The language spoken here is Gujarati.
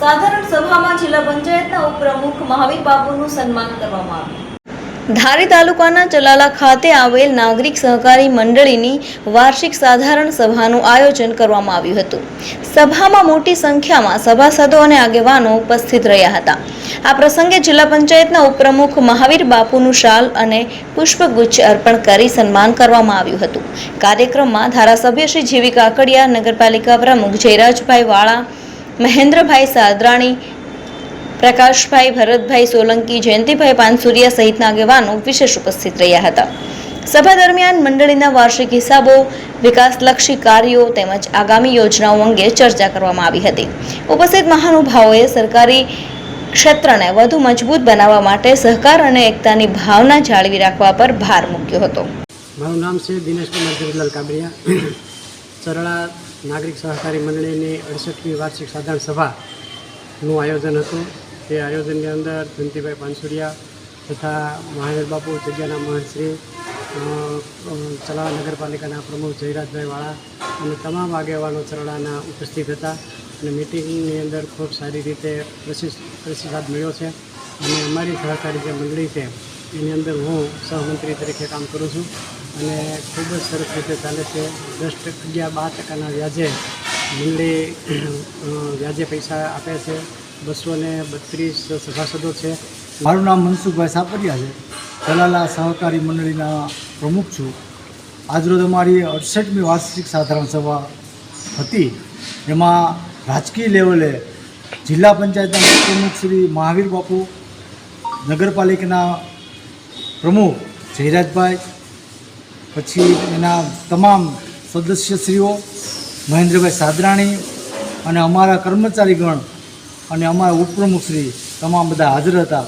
સાધારણ સભામાં જિલ્લા પંચાયતના ઉપપ્રમુખ મહાવીર બાપુનું સન્માન કરવામાં આવ્યું। ધારી તાલુકાના ચલાલા ખાતે આવેલ નાગરિક સહકારી મંડળીની વાર્ષિક સાધારણ સભાનું આયોજન કરવામાં આવ્યું હતું। સભામાં મોટી સંખ્યામાં સભાસદો અને આગેવાનો ઉપસ્થિત રહ્યા હતા। આ પ્રસંગે જિલ્લા પંચાયતના ઉપપ્રમુખ મહાવીર બાપુનું શાલ અને પુષ્પગુચ્છ અર્પણ કરી સન્માન કરવામાં આવ્યું હતું। કાર્યક્રમમાં ધારાસભ્ય શ્રી જીવી કાકડિયા, નગરપાલિકા પ્રમુખ જયરાજભાઈ વાળા, મહેન્દ્રભાઈ સાદરાણી, પ્રકાશભાઈ, ભરતભાઈ સોલંકી, જયંતિભાઈ પાનસુરિયા સહિતના આગેવાનો વિશેષ ઉપસ્થિત રહ્યા હતા। સભા દરમિયાન મંડળીના વાર્ષિક હિસાબો, વિકાસલક્ષી કાર્યો તેમજ આગામી યોજનાઓ અંગે ચર્ચા કરવામાં આવી હતી। ઉપસ્થિત મહાનુભાવોએ સરકારી ક્ષેત્રને વધુ મજબૂત બનાવવા માટે સહકાર અને એકતાની ભાવના જાળવી રાખવા પર ભાર મૂક્યો હતો। મારું નામ છે દિનેશ કુમાર જરીલાલ કાબરિયા। ચરળા નાગરિક સહકારી મંડળીની 68મી વાર્ષિક સાધારણ સભાનું આયોજન હતું। તે આયોજનની અંદર જયંતિભાઈ પાનસુરિયા તથા મહાવીર બાપુ જગ્યાના મહંતશ્રી, ચલાલા નગરપાલિકાના પ્રમુખ જયરાજભાઈ વાળા અને તમામ આગેવાનો ચરળાના ઉપસ્થિત હતા અને મિટિંગની અંદર ખૂબ સારી રીતે પ્રતિસાદ મળ્યો છે અને અમારી સહકારી જે મંડળી છે એની અંદર હું સહમંત્રી તરીકે કામ કરું છું અને ખૂબ જ સરસ રીતે ચાલે છે। 10-12% વ્યાજે મંડળી વ્યાજે પૈસા આપે છે। 232 સભાસદો છે। મારું નામ મનસુખભાઈ સાપરિયા છે। ચલાલા સહકારી મંડળીના પ્રમુખ છું। આજરોજ અમારી 68મી વાર્ષિક સાધારણ સભા હતી। એમાં રાજકીય લેવલે જિલ્લા પંચાયતના પ્રમુખ શ્રી મહાવીર બાપુ, નગરપાલિકાના પ્રમુખ જયરાજભાઈ, પછી એના તમામ સદસ્યશ્રીઓ, મહેન્દ્રભાઈ સાદરાણી અને અમારા કર્મચારીગણ અને અમારા ઉપપ્રમુખશ્રી તમામ બધા હાજર હતા।